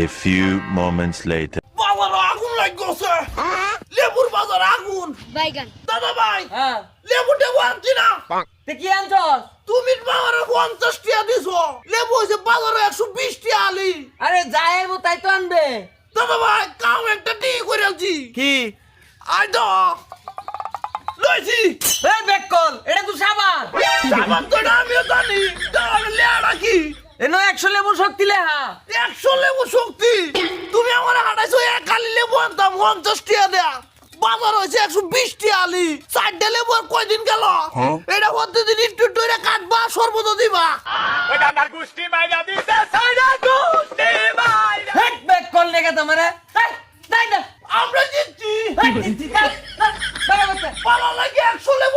A few moments later. বাজার আগুন লাগছে লেবুর বাজার আগুন বাইগান দাদা ভাই হ্যাঁ লেবু টেবু আনছি না তে কি আনছস? তুমি বাবারে 50 টাকা দিছো লেবু হইছে বাজারে 120 টাকা আলি আরে যাইব তাই তো আনবে। দাদা ভাই কাম একটা ঠিক করে আনছি কি? আই তো লইছি এই বেকল, এটা তো সাবান। সাবান তো না আমিও জানি তাহলে লেড়া কি এনো 100 লেবু শক্তি লেহা। 100 লেবু শক্তি তুমি আমার হাঁটাইছো এক কালি লেবু আনতাম 50 টাকা দেয়া বাজার হয়েছে 120 টাকা আলি 4 লেবু আর কয়দিন গেল এটা প্রতিদিন একটু একটু করে কাটবা সর্বত দিবা হেট বেকল লেগে তোমারে। এই দাই না। আমরা জিতছি হেট দিচ্ছি, দাও, দাও, দাও, দাও, দাও। পালা লাগে 100 লেবু